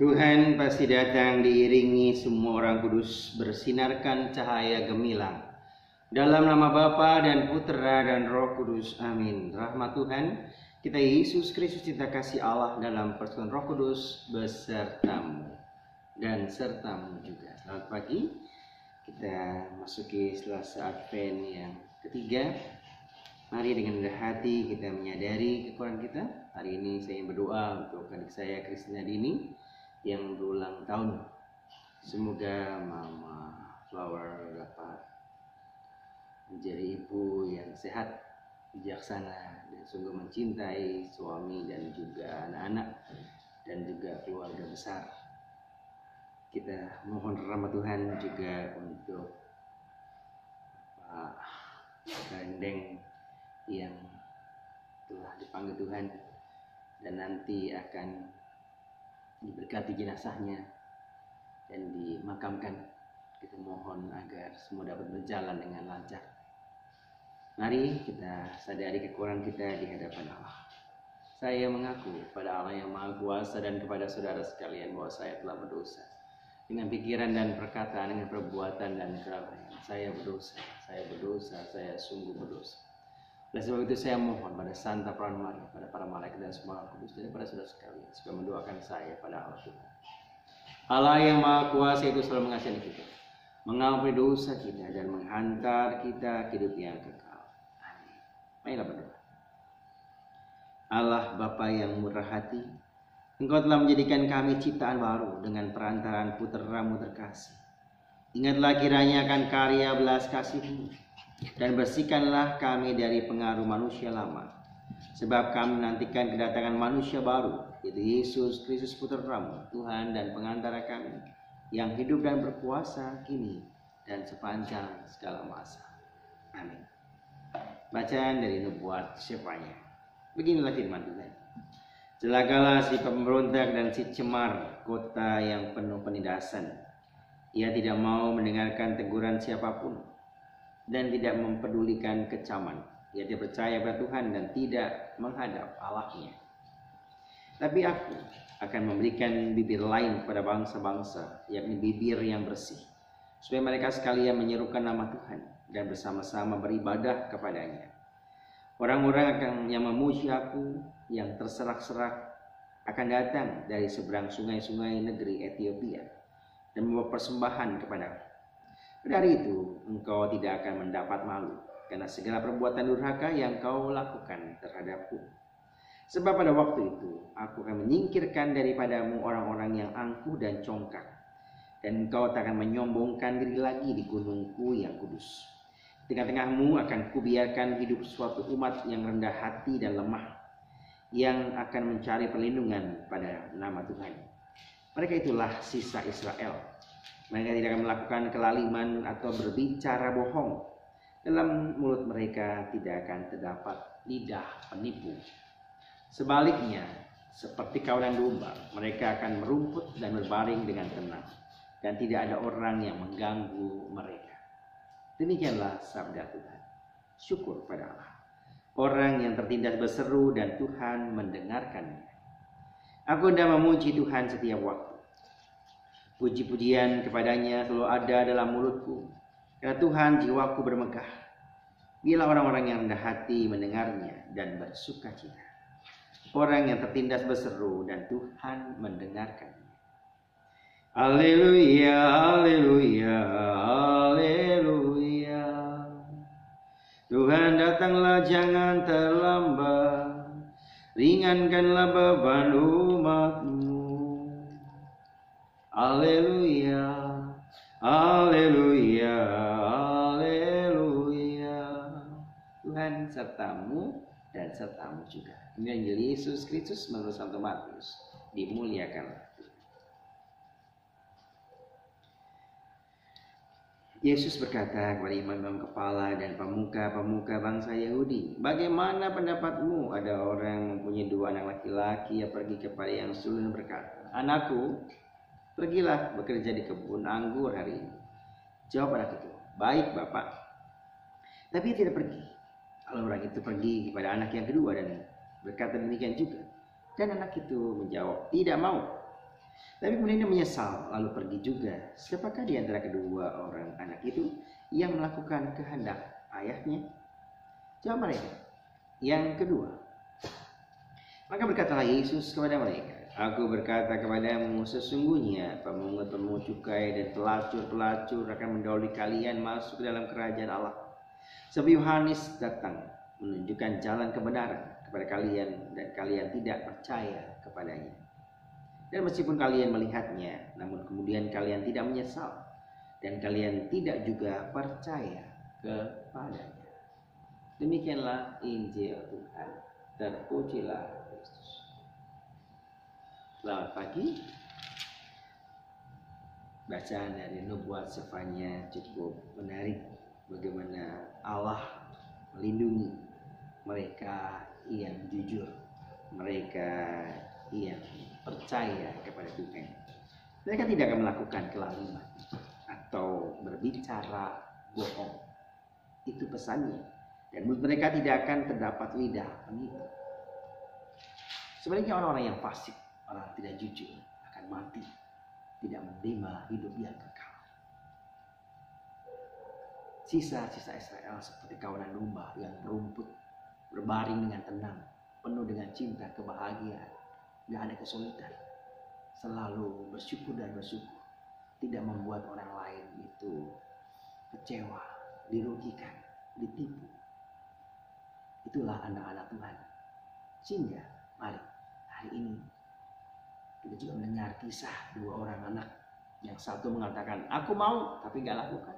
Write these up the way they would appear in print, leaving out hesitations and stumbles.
Tuhan pasti datang diiringi semua orang kudus bersinarkan cahaya gemilang. Dalam nama Bapa dan Putera dan Roh Kudus. Amin. Rahmat Tuhan kita Yesus Kristus, cinta kasih Allah dalam persekutuan Roh Kudus besertamu dan sertamu juga. Selamat pagi. Kita masuki Selasa Advent yang ketiga. Mari dengan rendah hati kita menyadari kekurangan kita. Hari ini saya berdoa untuk adik saya Kristina Dini yang berulang tahun. Semoga Mama Flower dapat menjadi ibu yang sehat, bijaksana, dan sungguh mencintai suami dan juga anak-anak dan juga keluarga besar. Kita mohon rahmat Tuhan juga untuk Pak Rendeng yang telah dipanggil Tuhan dan nanti akan diberkati jenazahnya dan dimakamkan. Kita mohon agar semua dapat berjalan dengan lancar. Mari kita sadari kekurangan kita di hadapan Allah. Saya mengaku pada Allah yang Maha Kuasa dan kepada saudara sekalian bahwa saya telah berdosa dengan pikiran dan perkataan, dengan perbuatan dan kelalaian. Saya berdosa, saya sungguh berdosa. Oleh sebab itu saya mohon pada Santa Peran Maria, pada para malaikat dan semua orang kudus, dan pada saudara sekalian supaya mendoakan saya pada Allah Tuhan. Allah yang Maha Kuasa itu selalu mengasihi kita, mengampuni dosa kita dan menghantar kita ke hidup yang kekal. Amin. Marilah berdoa. Allah Bapa yang murah hati, Engkau telah menjadikan kami ciptaan baru dengan perantaraan Putra-Mu terkasih. Ingatlah kiranya akan karya belas kasih-Mu dan bersihkanlah kami dari pengaruh manusia lama, sebab kami menantikan kedatangan manusia baru, yaitu Yesus Kristus Putra-Mu, Tuhan dan pengantara kami, yang hidup dan berkuasa kini dan sepanjang segala masa. Amin. Bacaan dari Nubuat Sefanya. Beginilah firman Tuhan. Celakalah si pemberontak dan si cemar, kota yang penuh penindasan. Ia tidak mau mendengarkan teguran siapapun dan tidak mempedulikan kecaman. Ia tidak percaya pada Tuhan dan tidak menghadap Allahnya. Tapi aku akan memberikan bibir lain kepada bangsa-bangsa, yakni bibir yang bersih, supaya mereka sekalian menyerukan nama Tuhan dan bersama-sama beribadah kepadanya. Orang-orang yang memuji aku, yang terserak-serak, akan datang dari seberang sungai-sungai negeri Ethiopia dan membawa persembahan kepadaku. Pada hari itu engkau tidak akan mendapat malu karena segala perbuatan durhaka yang kau lakukan terhadapku. Sebab pada waktu itu aku akan menyingkirkan daripadamu orang-orang yang angkuh dan congkak, dan engkau tak akan menyombongkan diri lagi di gunungku yang kudus. Di tengah-tengahmu akan kubiarkan hidup suatu umat yang rendah hati dan lemah, yang akan mencari perlindungan pada nama Tuhan. Mereka itulah sisa Israel. Mereka tidak akan melakukan kelaliman atau berbicara bohong. Dalam mulut mereka tidak akan terdapat lidah penipu. Sebaliknya, seperti kawanan domba, mereka akan merumput dan berbaring dengan tenang, dan tidak ada orang yang mengganggu mereka. Demikianlah sabda Tuhan. Syukur pada Allah. Orang yang tertindas berseru dan Tuhan mendengarkannya. Aku hendak memuji Tuhan setiap waktu. Puji-pujian kepadanya selalu ada dalam mulutku, karena Tuhan jiwaku bermegah. Bila orang-orang yang rendah hati mendengarnya dan bersuka cita. Orang yang tertindas berseru dan Tuhan mendengarkannya. Haleluya, haleluya, haleluya. Tuhan datanglah, jangan terlambat. Ringankanlah beban umat-Mu. Haleluya, haleluya, haleluya. Tuhan sertamu dan sertamu juga. Ini Injil Yesus Kristus menurut Santo Matius. Dimuliakanlah. Yesus berkata kepada imam-imam kepala dan pemuka-pemuka bangsa Yahudi, bagaimana pendapatmu? Ada orang mempunyai 2 anak laki-laki, ia pergi kepada yang sulung berkata, anakku, pergilah bekerja di kebun anggur hari ini. Jawab anak itu, baik Bapak. Tapi ia tidak pergi. Lalu orang itu pergi kepada anak yang kedua dan berkata demikian juga. Dan anak itu menjawab, tidak mau. Tapi kemudian dia menyesal lalu pergi juga. Siapakah di antara kedua orang anak itu yang melakukan kehendak ayahnya? Jawab mereka, yang kedua. Maka berkatalah Yesus kepada mereka, Aku berkata kepadamu, sesungguhnya pemungut-pemungut cukai dan pelacur-pelacur akan mendahului kalian masuk ke dalam kerajaan Allah. Sebab Yohanes datang menunjukkan jalan kebenaran kepada kalian dan kalian tidak percaya kepadanya. Dan meskipun kalian melihatnya, namun kemudian kalian tidak menyesal dan kalian tidak juga percaya kepadanya. Demikianlah Injil Tuhan. Terpujilah Kristus. Selamat pagi. Bacaan dari Nubuat Sefanya cukup menarik. Bagaimana Allah melindungi mereka yang jujur, mereka yang percaya kepada Tuhan. Mereka tidak akan melakukan kelaliman atau berbicara bohong. Itu pesannya. Dan mulut mereka tidak akan terdapat lidah penipu. Sebaliknya orang-orang yang fasik, orang tidak jujur akan mati, tidak menerima hidup yang kekal. Sisa-sisa Israel seperti kawanan domba yang berumput, berbaring dengan tenang, penuh dengan cinta, kebahagiaan. Gak ada kesulitan, selalu bersyukur dan bersyukur, tidak membuat orang lain itu kecewa, dirugikan, ditipu. Itulah anak-anak Tuhan. Sehingga mari hari ini kita juga mendengar kisah dua orang anak. Yang satu mengatakan aku mau tapi gak lakukan.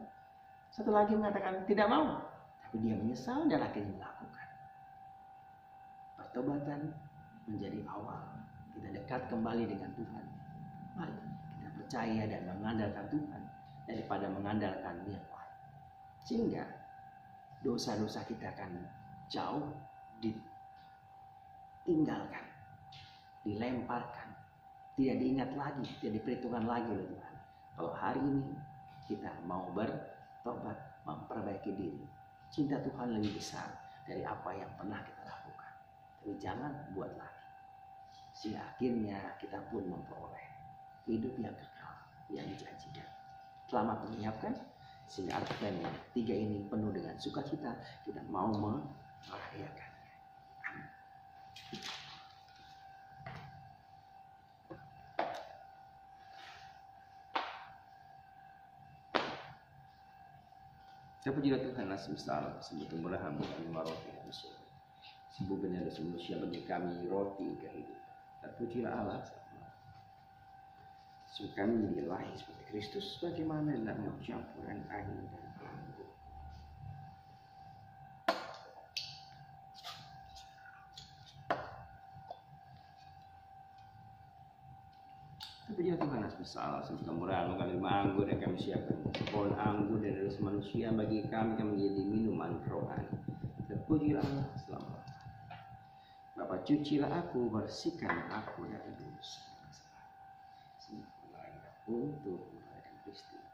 Satu lagi mengatakan tidak mau tapi dia menyesal dan akhirnya melakukan. Pertobatan menjadi awal kita dekat kembali dengan Tuhan. Mari kita percaya dan mengandalkan Tuhan daripada mengandalkan yang lain. Sehingga dosa-dosa kita akan jauh ditinggalkan, dilemparkan, tidak diingat lagi, tidak diperhitungkan lagi oleh Tuhan. Kalau hari ini kita mau bertobat, memperbaiki diri, cinta Tuhan lebih besar dari apa yang pernah kita lakukan. Tapi jangan buat lagi. Sehingga akhirnya kita pun memperoleh hidup yang kekal yang dijanjikan. Selamat menyiapkan sehingga Advent 3 ini penuh dengan sukacita kita mau merayakannya. Amin. Terpujilah Tuhan Allah semesta alam, sebut Abraham dan roti dan surga. Sembuh benar manusia bagi kami roti kehidupan. Terpujilah Allah. Kami menjadi lahir seperti Kristus, bagaimana dalam campuran air dan anggur. Terpujilah Tuhan atas bersalah, sebab kemurahan kami anggur yang kami siapkan. Pohon anggur dan dari manusia bagi kami menjadi minuman rohani. Terpujilah Allah selamat. Bapa, cucilah aku, bersihkan aku dari dosa. Untuk merayakan Kristus.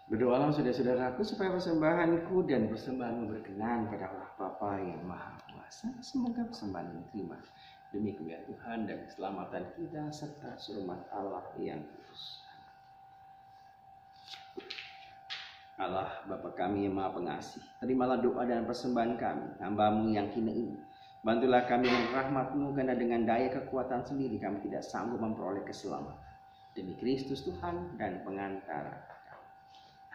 Berdoalah saudara-saudaraku supaya persembahanku dan persembahanmu berkenan pada Allah Bapa yang Maha Kuasa. Semoga persembahan ini diterima demi kemuliaan Tuhan dan keselamatan kita serta surmat Allah yang kudus. Allah Bapa kami yang Maha Pengasih, terimalah doa dan persembahan kami, hamba-Mu yang hina ini. Bantulah kami dengan rahmat-Mu, karena dengan daya kekuatan sendiri kami tidak sanggup memperoleh keselamatan. Demi Kristus Tuhan dan pengantara kami.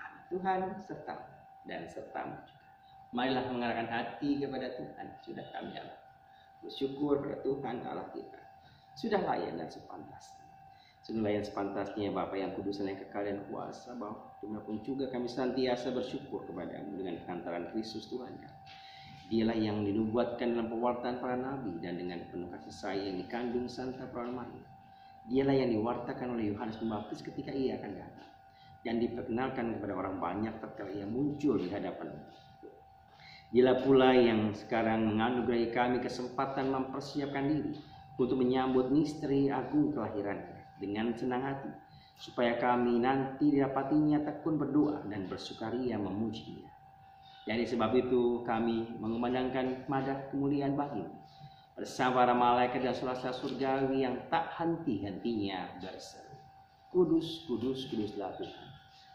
Amin. Tuhan serta dan serta-Mu juga. Marilah mengarahkan hati kepada Tuhan. Sudah kami Allah bersyukur kepada Tuhan Allah kita. Sudah layan dan sepantasnya. Sudah layan sepantasnya Bapa yang kudus dan yang kekal dan kuasa. Bahwa dimanapun juga kami senantiasa bersyukur kepada-Mu dengan pengantaran Kristus Tuhan kami. Dialah yang dinubuatkan dalam pewartaan para nabi dan dengan penuh kasih sayang dikandung Santa Perawan Maria. Dialah yang diwartakan oleh Yohanes Pembaptis ketika ia akan datang dan diperkenalkan kepada orang banyak tatkala ia muncul di hadapan. Dialah pula yang sekarang menganugerahi kami kesempatan mempersiapkan diri untuk menyambut misteri agung kelahirannya dengan senang hati, supaya kami nanti didapatinya tekun berdoa dan bersukaria memuji-Nya. Dari sebab itu kami mengumandangkan madah kemuliaan bagi-Mu bersama para malaikat dan surga surgawi yang tak henti-hentinya berseru, Kudus, kudus, kuduslah Tuhan,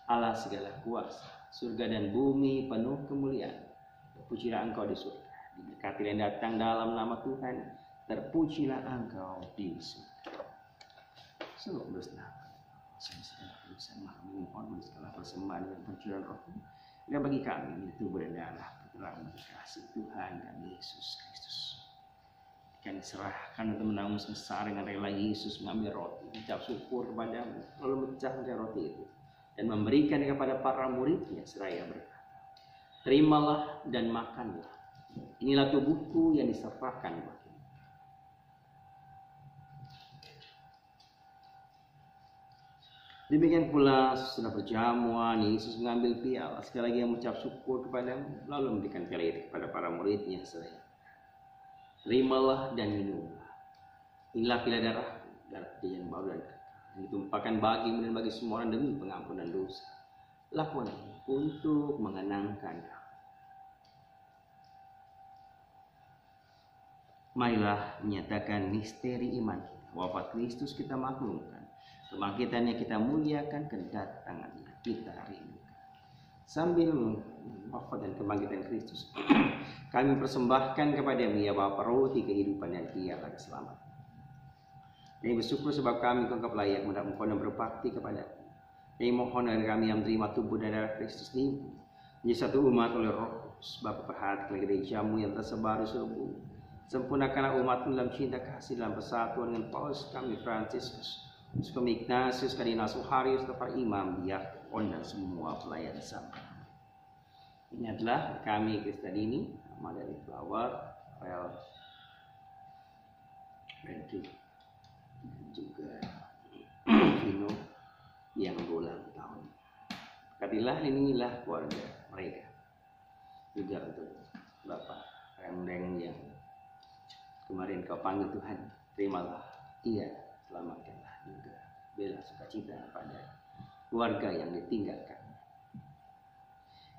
Allah segala kuasa, surga dan bumi penuh kemuliaan. Terpujilah Engkau di surga, diberkati yang datang dalam nama Tuhan, terpujilah Engkau di surga. Selalu bersenang, sama memohon segala persembahan dan pencurahan Roh dan bagi kami itu berdarah terang kasih Tuhan dan Yesus Kristus. Kami serahkan untuk menanggung sengsara dengan rela Yesus mengambil roti, mengucap syukur kepadamu, lalu memecahkan roti itu dan memberikan kepada para muridnya seraya berkata, terimalah dan makanlah, inilah tubuhku yang diserahkan bagimu. Demikian pula setelah perjamuan, Yesus mengambil piala, sekali lagi mengucap syukur kepadamu, lalu memberikan piala itu kepada para muridnya seraya, terimalah dan minumlah, inilah piala darah yang baru dan kekal, yang ditumpahkan bagimu dan bagi semua orang demi pengampunan dosa. Lakukan ini untuk mengenangkan kami. Marilah menyatakan misteri iman kita. Wafat Kristus kita maklumkan, kebangkitannya kita muliakan, kedatangannya kita rindukan. Sambil wafat dan kebangkitan Kristus, kami persembahkan kepada-Mu ya Bapa roti kehidupan dan piala keselamatan. Kami bersyukur sebab kami anggap layak mendapat dan berbakti kepada-Mu. Kami mohon agar kami yang menerima tubuh dan darah Kristus ini menjadi satu umat oleh Roh Kudus. Bapa perhatikan gereja-Mu yang tersebar di seluruh bumi. Sempurnakanlah umat-Mu dalam cinta kasih, dalam persatuan dengan Paulus kami Fransiskus, kami Ignatius, Kardinal Suharius, para imam, diakon dan semua pelayan sama. Ini adalah kami Kristadini, nama dari Flower, Rael, Fredrik, dan juga Vino yang berulang tahun. Berkatilah, lindungilah keluarga mereka. Juga untuk Bapak Rendeng yang kemarin Kau panggil Tuhan, terimalah, iya, selamatkanlah juga, bela sukacita pada keluarga yang ditinggalkan.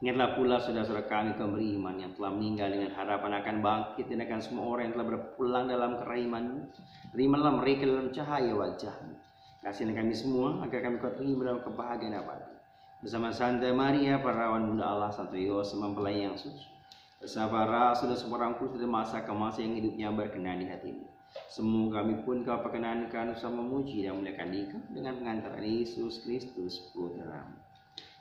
Ingatlah pula saudara-saudara kami kaum beriman yang telah meninggal dengan harapan akan bangkit dan akan semua orang yang telah berpulang dalam keraiman-Mu. Terimalah mereka dalam cahaya wajah-Mu. Kasihilah kami semua agar kami Kau terima dalam kebahagiaan abadi. Bersama Santa Maria, perawan Bunda Allah, Santo Yosef mempelai yang suci, bersama rasul dan semua orang kudus dari masa ke masa yang hidupnya berkenan di hati-Mu. Semoga kami pun Kau perkenankan bersama memuji dan memuliakan Dikau dengan pengantaran Yesus Kristus Putra-Mu.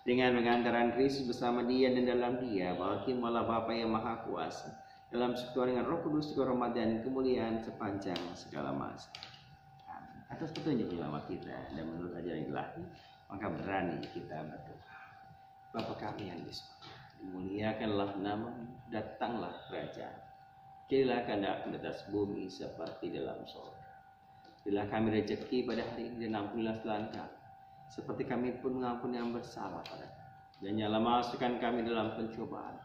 Dengan pengantaran Kristus bersama Dia dan dalam Dia, berkhidmatlah Bapa yang Maha Kuasa, dalam persekutuan dengan Roh Kudus, kehormatan dan kemuliaan sepanjang segala masa. Amin. Atas petunjuk ulama kita dan menurut ajaran ilahi, maka berani kita berdoa. Bapa kami yang di surga, dimuliakanlah nama-Mu, datanglah kerajaan. Jadilah kehendak-Mu di atas bumi seperti dalam surga. Berilah kami rezeki pada hari ini dan ampunilah kesalahan kami, seperti kami pun mengampuni yang bersalah pada kami. Dan janganlah masukkan kami dalam pencobaan,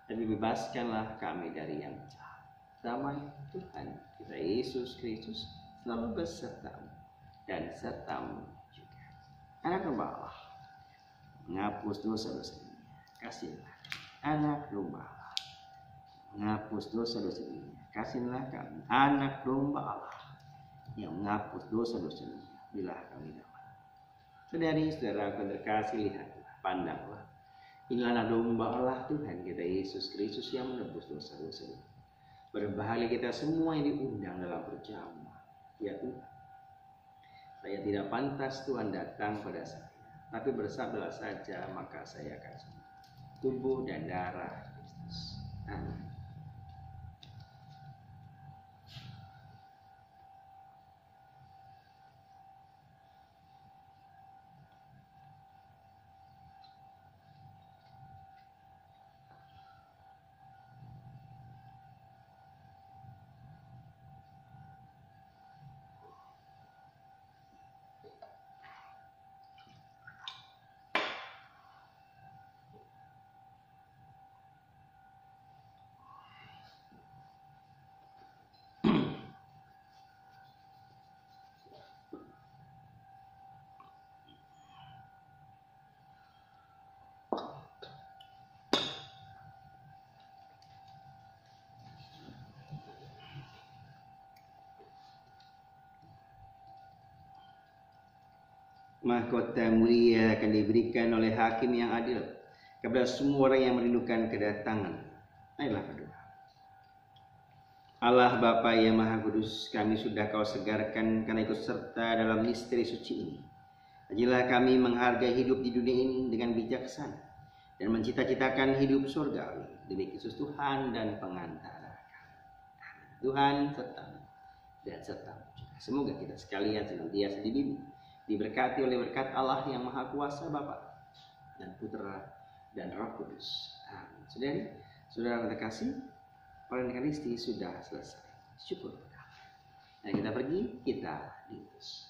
tapi bebaskanlah kami dari yang jahat. Damai Tuhan kita Yesus Kristus selalu beserta-Mu dan serta-Mu juga. Anak domba Allah, menghapus dosa-dosa ini. Kasihlah anak domba Allah, menghapus dosa-dosa ini. Kasihlah kami anak domba Allah yang menghapus dosa-dosa ini. Bila kami damai. Saudari-saudara yang terkasih, lihatlah, pandanglah. Inilah domba Allah Tuhan kita Yesus Kristus yang menebus dosa-dosa ini. Berbahagia kita semua yang diundang dalam perjamuan. Ya Tuhan, saya tidak pantas Tuhan datang pada saya, tapi bersabdalah saja maka saya akan sembuh. Tubuh dan darah Kristus. Amin. Mahkota mulia akan diberikan oleh hakim yang adil kepada semua orang yang merindukan kedatangan. Ayolah berdoa. Allah Bapa yang Maha Kudus, kami sudah Kau segarkan karena ikut serta dalam misteri suci ini. Ajilah kami menghargai hidup di dunia ini dengan bijaksana dan mencita-citakan hidup surgawi demi Kristus Tuhan dan pengantara kami. Tuhan sertamu dan sertamu juga. Semoga kita sekalian senantiasa dibimbing, diberkati oleh berkat Allah yang Maha Kuasa, Bapa dan Putra dan Roh Kudus. Amin. Saudara terkasih, perayaan Ekaristi sudah selesai. Syukur. Nah, kita pergi, kita diutus.